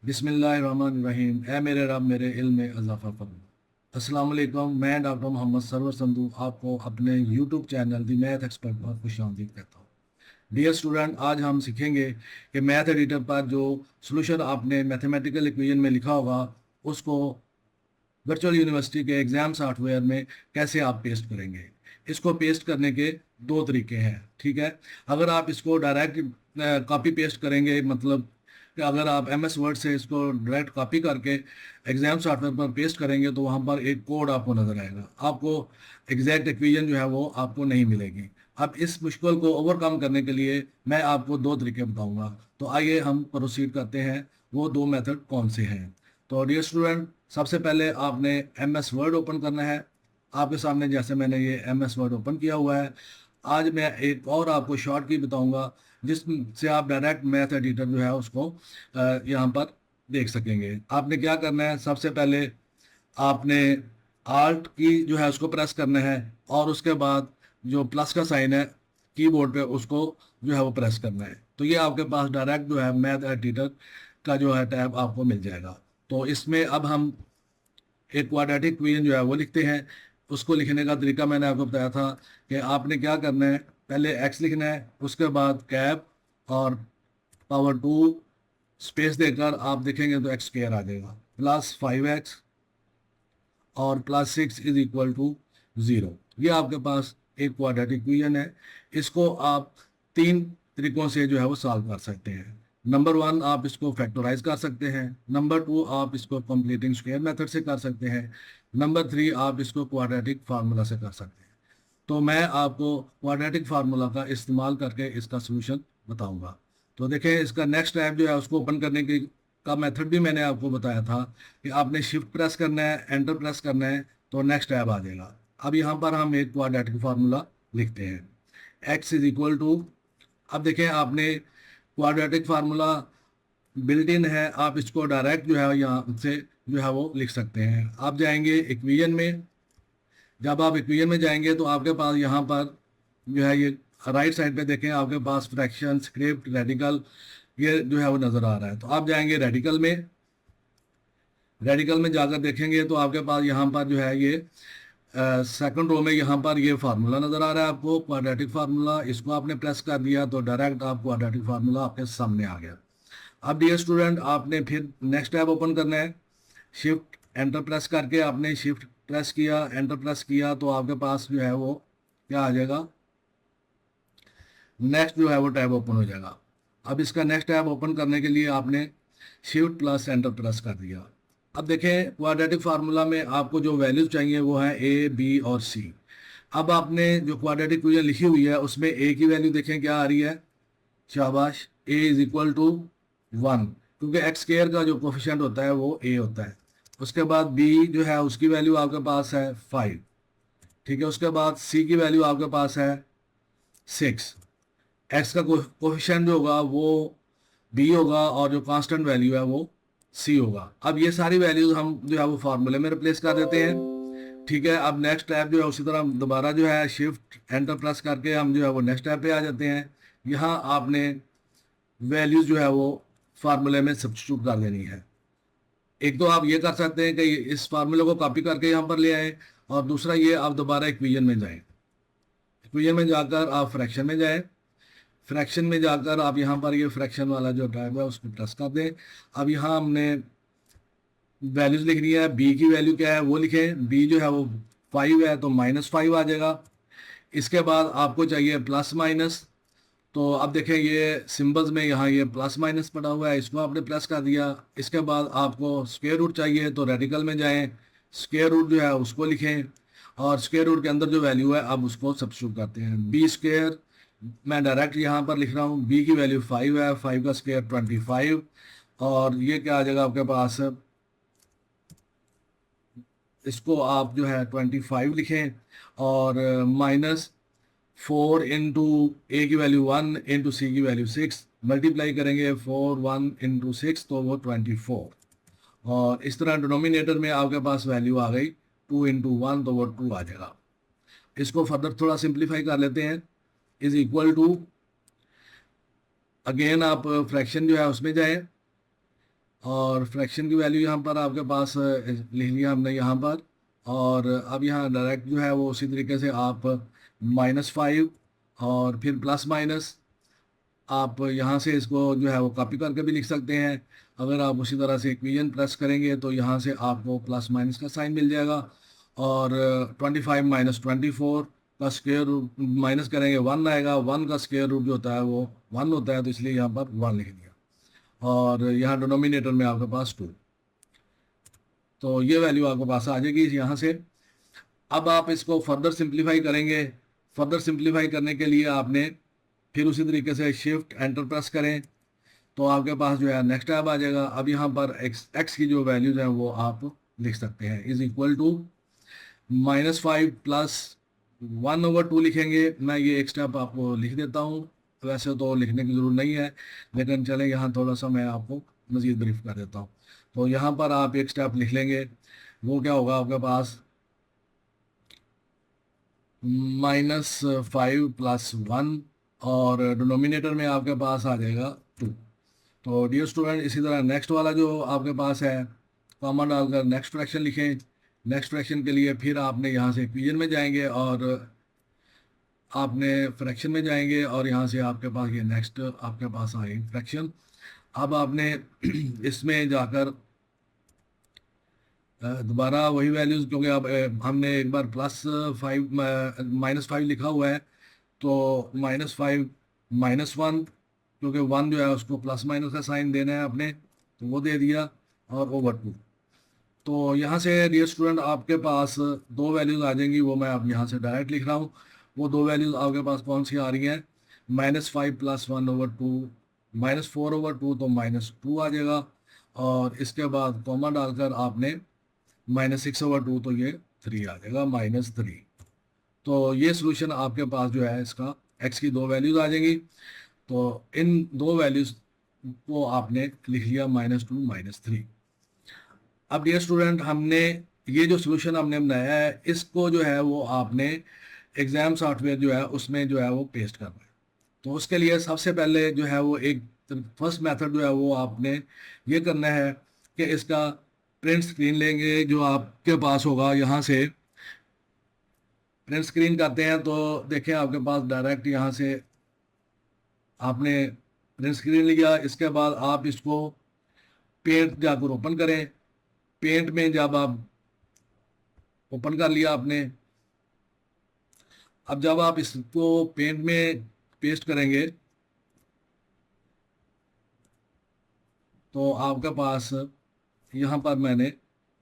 बिस्मिल्लाहिर्रहमानिर्रहीम। ऐ मेरे रब मेरे इल्म में इजाफा फरमा। अस्सलाम वालेकुम। मैं डॉक्टर मोहम्मद सरवर संधू आपको अपने यूट्यूब चैनल दी मैथ एक्सपर्ट पर खुशामदीद कहता हूँ। डियर स्टूडेंट, आज हम सीखेंगे कि मैथ एडिटर पर जो सोल्यूशन आपने मैथमेटिकल इक्वेशन में लिखा होगा उसको वर्चुअल यूनिवर्सिटी के एग्जाम सॉफ्टवेयर में कैसे आप पेस्ट करेंगे। इसको पेस्ट करने के दो तरीके हैं, ठीक है। अगर आप इसको डायरेक्ट कॉपी पेस्ट करेंगे, मतलब कि अगर आप एम एस वर्ड से इसको डायरेक्ट कॉपी करके एग्जाम सॉफ्टवेयर पर पेस्ट करेंगे तो वहाँ पर एक कोड आपको नजर आएगा, आपको एग्जैक्ट इक्वेशन जो है वो आपको नहीं मिलेगी। अब इस मुश्किल को ओवरकम करने के लिए मैं आपको दो तरीके बताऊंगा। तो आइए हम प्रोसीड करते हैं, वो दो मेथड कौन से हैं। तो डियर स्टूडेंट, सबसे पहले आपने एम एस वर्ड ओपन करना है। आपके सामने जैसे मैंने ये एम एस वर्ड ओपन किया हुआ है। आज मैं एक और आपको शॉर्ट की बताऊंगा जिससे आप डायरेक्ट मैथ एडिटर जो है उसको यहाँ पर देख सकेंगे। आपने क्या करना है, सबसे पहले आपने आल्ट की जो है उसको प्रेस करना है और उसके बाद जो प्लस का साइन है कीबोर्ड पे उसको जो है वो प्रेस करना है। तो ये आपके पास डायरेक्ट जो है मैथ एडिटर का जो है टैब आपको मिल जाएगा। तो इसमें अब हम एक क्वाड्रेटिक इक्वेशन जो है वो लिखते हैं। उसको लिखने का तरीका मैंने आपको बताया था कि आपने क्या करना है, पहले एक्स लिखना है, उसके बाद कैप और पावर टू स्पेस देकर आप देखेंगे तो एक्स स्क्वायर आ जाएगा, प्लस 5x और प्लस 6 इज इक्वल टू 0। ये आपके पास एक क्वाड्रेटिक इक्वेशन है। इसको आप तीन तरीकों से जो है वो सॉल्व कर सकते हैं। नंबर वन, आप इसको फैक्टराइज कर सकते हैं। नंबर टू, आप इसको कंप्लीटिंग स्क्वायर मेथड से कर सकते हैं। नंबर थ्री, आप इसको क्वाड्रेटिक फार्मूला से कर सकते हैं। तो मैं आपको क्वाड्रेटिक फार्मूला का इस्तेमाल करके इसका सोल्यूशन बताऊंगा। तो देखें, इसका नेक्स्ट स्टेप जो है उसको ओपन करने की का मेथड भी मैंने आपको बताया था कि आपने शिफ्ट प्रेस करना है, एंटर प्रेस करना है, तो नेक्स्ट टैब आ जाएगा। अब यहाँ पर हम एक क्वाड्रेटिक फार्मूला लिखते हैं, एक्स इज इक्वल टू। अब देखें, आपने क्वाड्रेटिक फार्मूला बिल्ट इन है, आप इसको डायरेक्ट जो है यहाँ से जो है वो लिख सकते हैं। आप जाएंगे इक्वेशन में। जब आप इक्वेशन में जाएंगे तो आपके पास यहाँ पर जो है ये राइट साइड पे देखें, आपके पास फ्रैक्शन, स्क्रिप्ट, रेडिकल ये जो है वो नज़र आ रहा है। तो आप जाएंगे रेडिकल में। रेडिकल में जाकर देखेंगे तो आपके पास यहाँ पर जो है ये सेकंड रो में यहाँ पर ये फार्मूला नज़र आ रहा है आपको, क्वाड्रेटिक फार्मूला। इसको आपने प्रेस कर दिया तो डायरेक्ट आप क्वाड्रेटिक फार्मूला आपके सामने आ गया। अब डियर स्टूडेंट, आपने फिर नेक्स्ट टैब ओपन करना है। शिफ्ट एंटर प्रेस करके आपने शिफ्ट प्रेस किया, एंटर प्रेस किया, तो आपके पास जो है वो क्या आ जाएगा, नेक्स्ट जो है वो टैब ओपन हो जाएगा। अब इसका नेक्स्ट टैब ओपन करने के लिए आपने शिफ्ट प्लस एंटर प्रेस कर दिया। अब देखें, क्वाड्रेटिक फार्मूला में आपको जो वैल्यूज चाहिए वो है ए, बी और सी। अब आपने जो क्वाड्रेटिक इक्वेशन लिखी हुई है उसमें ए की वैल्यू देखें क्या आ रही है, शाबाश, ए इज इक्वल टू 1, क्योंकि एक्स स्क्वायर का जो कोफिशिएंट होता है वो ए होता है। उसके बाद बी जो है उसकी वैल्यू आपके पास है 5, ठीक है। उसके बाद सी की वैल्यू आपके पास है 6। एक्स का कोफिशिएंट जो होगा वो बी होगा और जो कांस्टेंट वैल्यू है वो सी होगा। अब ये सारी वैल्यूज हम जो है वो फार्मूले में रिप्लेस कर देते हैं, ठीक है। अब नेक्स्ट टैब जो है उसी तरह दोबारा जो है शिफ्ट एंटर प्रेस करके हम जो है वो नेक्स्ट टैब पे आ जाते हैं। यहाँ आपने वैल्यूज जो है वो फार्मूले में सब्स्टिट्यूट कर देनी है। एक तो आप ये कर सकते हैं कि इस फार्मूले को कॉपी करके यहाँ पर ले आए, और दूसरा ये आप दोबारा इक्वेशन में जाएं। इक्वेशन में जाकर आप फ्रैक्शन में जाएं। फ्रैक्शन में जाकर आप यहाँ पर ये फ्रैक्शन वाला जो टैब है उसको प्रेस कर दें। अब यहाँ हमने वैल्यूज लिखनी है। बी की वैल्यू क्या है वो लिखें। बी जो है वो 5 है तो -5 आ जाएगा। इसके बाद आपको चाहिए प्लस माइनस। तो अब देखें ये सिंबल्स में यहाँ ये प्लस माइनस पड़ा हुआ है, इसको आपने प्लस कर दिया। इसके बाद आपको स्क्वायर रूट चाहिए तो रेडिकल में जाएं, स्क्वायर रूट जो है उसको लिखें और स्क्वायर रूट के अंदर जो वैल्यू है अब उसको सब्स्टिट्यूट करते हैं। बी स्क्वायर मैं डायरेक्ट यहाँ पर लिख रहा हूँ, बी की वैल्यू 5 है, 5 का स्क्वायर 25, और ये क्या आ जाएगा आपके पास, इसको आप जो है 25 लिखें और -4 इंटू ए की वैल्यू 1 इंटू सी की वैल्यू 6 मल्टीप्लाई करेंगे 4 1 इंटू 6 तो वो 24, और इस तरह डिनोमिनेटर में आपके पास वैल्यू आ गई 2 इंटू 1 तो वो 2 आ जाएगा। इसको फर्दर थोड़ा सिंप्लीफाई कर लेते हैं। इज इक्वल टू, अगेन आप फ्रैक्शन जो है उसमें जाएं, और फ्रैक्शन की वैल्यू यहाँ पर आपके पास लिख लिया हमने यहाँ पर। और अब यहाँ डायरेक्ट जो है वो उसी तरीके से आप -5 और फिर प्लस माइनस, आप यहाँ से इसको जो है वो कॉपी करके भी लिख सकते हैं। अगर आप उसी तरह से इक्वेशन प्रेस करेंगे तो यहाँ से आपको प्लस माइनस का साइन मिल जाएगा। और 25 माइनस 24 का स्क्वायर रूट माइनस करेंगे 1 आएगा। 1 का स्क्वायर रूट जो होता है वो 1 होता है, तो इसलिए यहाँ पर 1 लिख दिया। और यहाँ डिनोमिनेटर में आपके पास 2, तो ये वैल्यू आपके पास आ जाएगी यहाँ से। अब आप इसको फर्दर सिंप्लीफाई करेंगे। फर्दर सिंप्लीफाई करने के लिए आपने फिर उसी तरीके से शिफ्ट एंटर प्रेस करें तो आपके पास जो है नेक्स्ट टैब आ जाएगा। अब यहाँ पर एक्स की जो वैल्यूज हैं वो आप लिख सकते हैं, इज इक्वल टू -5 प्लस 1/2 लिखेंगे। मैं ये एक स्टेप आपको लिख देता हूँ, वैसे तो लिखने की ज़रूरत नहीं है, लेकिन चले यहाँ थोड़ा सा मैं आपको मज़ीद ब्रीफ कर देता हूँ। तो यहाँ पर आप एक स्टेप लिख लेंगे, वो क्या होगा आपके पास -5 प्लस 1 और डिनोमिनेटर में आपके पास आ जाएगा 2। तो डियर स्टूडेंट, इसी तरह नेक्स्ट वाला जो आपके पास है कॉमा डालकर नेक्स्ट फ्रैक्शन लिखें। नेक्स्ट फ्रैक्शन के लिए फिर आपने यहाँ से इक्वेशन में जाएंगे और आपने फ्रैक्शन में जाएंगे और यहाँ से आपके पास ये नेक्स्ट आपके पास आएगी फ्रैक्शन। अब आपने इसमें जाकर दोबारा वही वैल्यूज़, क्योंकि अब हमने एक बार +5 -5 लिखा हुआ है, तो -5 -1, क्योंकि 1 जो है उसको प्लस माइनस का साइन देना है आपने, तो वो दे दिया और /2। तो यहाँ से डियर स्टूडेंट आपके पास दो वैल्यूज़ आ जाएंगी, वो मैं अब यहाँ से डायरेक्ट लिख रहा हूँ। वो दो वैल्यूज़ आपके पास कौन सी आ रही हैं, -5 प्लस 1/2 -4/2, तो -2 आ जाएगा। और इसके बाद कॉमा डालकर आपने -6/2, तो ये 3 आ जाएगा, -3। तो ये सोल्यूशन आपके पास जो है इसका एक्स की दो वैल्यूज़ आ जाएंगी। तो इन दो वैल्यूज़ को आपने लिख लिया -2 -3। अब डियर स्टूडेंट, हमने ये जो सोल्यूशन हमने बनाया है इसको जो है वो आपने एग्ज़ाम सॉफ्टवेयर जो है उसमें जो है वो पेस्ट करना है। तो उसके लिए सबसे पहले जो है वो एक फर्स्ट मेथड जो है वो आपने ये करना है कि इसका प्रिंट स्क्रीन लेंगे जो आपके पास होगा। यहाँ से प्रिंट स्क्रीन करते हैं तो देखें आपके पास डायरेक्ट यहाँ से आपने प्रिंट स्क्रीन लिया। इसके बाद आप इसको पेंट जाकर ओपन करें। पेंट में जब आप ओपन कर लिया आपने, अब जब आप इसको पेंट में पेस्ट करेंगे तो आपके पास यहाँ पर मैंने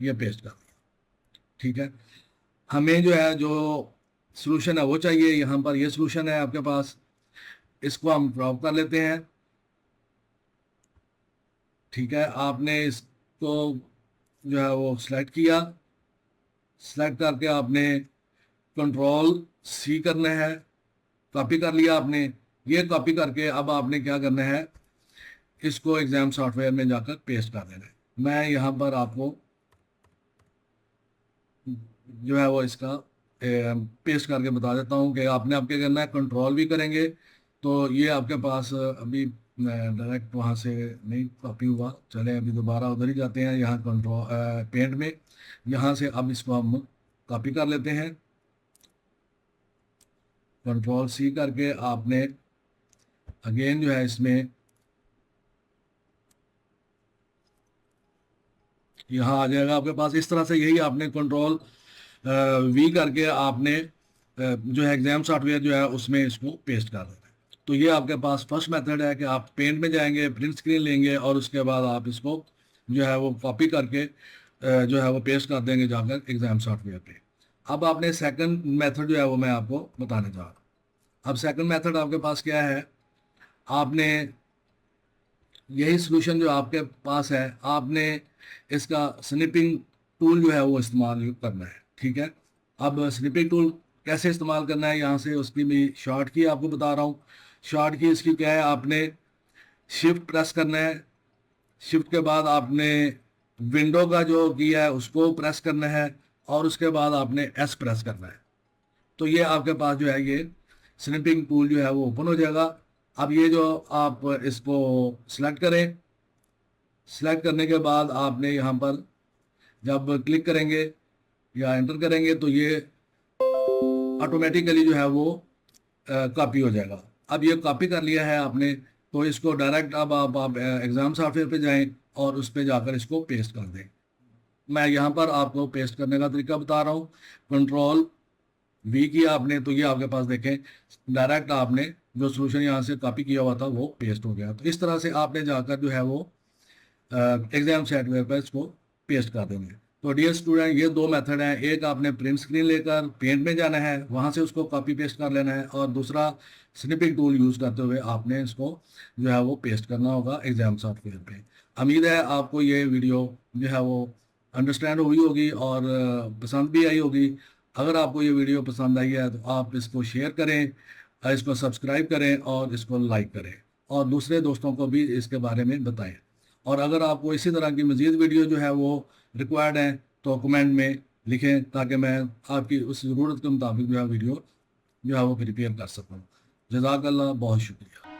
ये पेस्ट कर दिया। ठीक है, हमें जो है जो सॉल्यूशन है वो चाहिए। यहाँ पर ये सॉल्यूशन है आपके पास, इसको हम ड्रॉप कर लेते हैं। ठीक है, आपने इसको जो है वो सिलेक्ट किया। सिलेक्ट करके आपने Ctrl+C करना है, कॉपी कर लिया आपने। ये कॉपी करके अब आपने क्या करना है, इसको एग्जाम सॉफ्टवेयर में जाकर पेस्ट कर देना है। मैं यहाँ पर आपको जो है वो इसका पेस्ट करके बता देता हूँ कि आपने अब क्या करना है। कंट्रोल भी करेंगे तो ये आपके पास अभी डायरेक्ट वहाँ से नहीं कॉपी हुआ, चले अभी दोबारा उधर ही जाते हैं। यहाँ कंट्रोल पेंट में, यहाँ से अब इसको हम कॉपी कर लेते हैं। Ctrl+C करके आपने अगेन जो है इसमें यहाँ आ जाएगा आपके पास। इस तरह से यही आपने Ctrl+V करके आपने जो है एग्जाम सॉफ्टवेयर जो है उसमें इसको पेस्ट कर देना है। तो ये आपके पास फर्स्ट मेथड है कि आप पेंट में जाएंगे, प्रिंट स्क्रीन लेंगे और उसके बाद आप इसको जो है वो कॉपी करके जो है वो पेस्ट कर देंगे जाकर एग्जाम सॉफ्टवेयर पे। अब आपने सेकंड मेथड जो है वो मैं आपको बताने जा रहा हूँ। अब सेकंड मेथड आपके पास क्या है, आपने यही सॉल्यूशन जो आपके पास है आपने इसका स्निपिंग टूल जो है वो इस्तेमाल करना है। ठीक है, अब स्निपिंग टूल कैसे इस्तेमाल करना है, यहाँ से उसकी भी शॉर्ट की आपको बता रहा हूँ। शॉर्ट की इसकी क्या है, आपने शिफ्ट प्रेस करना है। शिफ्ट के बाद आपने विंडो का जो किया है उसको प्रेस करना है और उसके बाद आपने एस प्रेस करना है। तो ये आपके पास जो है ये स्निपिंग टूल जो है वो ओपन हो जाएगा। अब ये जो आप इसको सिलेक्ट करें, सेलेक्ट करने के बाद आपने यहाँ पर जब क्लिक करेंगे या एंटर करेंगे तो ये ऑटोमेटिकली जो है वो कॉपी हो जाएगा। अब ये कॉपी कर लिया है आपने, तो इसको डायरेक्ट अब आप एग्ज़ाम सॉफ्टवेयर पे जाएं और उस पे जाकर इसको पेस्ट कर दें। मैं यहाँ पर आपको पेस्ट करने का तरीका बता रहा हूँ। कंट्रोल वी किया आपने तो ये आपके पास देखें डायरेक्ट आपने जो सोल्यूशन यहाँ से कॉपी किया हुआ था वो पेस्ट हो गया। तो इस तरह से आपने जाकर जो है वो एग्जाम सॉफ्टवेयर पर इसको पेस्ट कर देंगे। तो डियर स्टूडेंट, ये दो मेथड हैं। एक आपने प्रिंट स्क्रीन लेकर पेंट में जाना है, वहाँ से उसको कॉपी पेस्ट कर लेना है, और दूसरा स्निपिंग टूल यूज़ करते हुए आपने इसको जो है वो पेस्ट करना होगा एग्जाम सॉफ्टवेयर पे। उम्मीद है आपको ये वीडियो जो है वो अंडरस्टैंड हुई होगी और पसंद भी आई होगी। अगर आपको ये वीडियो पसंद आई है तो आप इसको शेयर करें, इसको सब्सक्राइब करें और इसको लाइक करें, और दूसरे दोस्तों को भी इसके बारे में बताएं। और अगर आपको इसी तरह की मज़ीद वीडियो जो है वो रिक्वायर्ड है तो कमेंट में लिखें, ताकि मैं आपकी उस ज़रूरत के मुताबिक जो है वीडियो जो है वो प्रिपेयर कर सकूँ। जज़ाकल्लाह, बहुत शुक्रिया।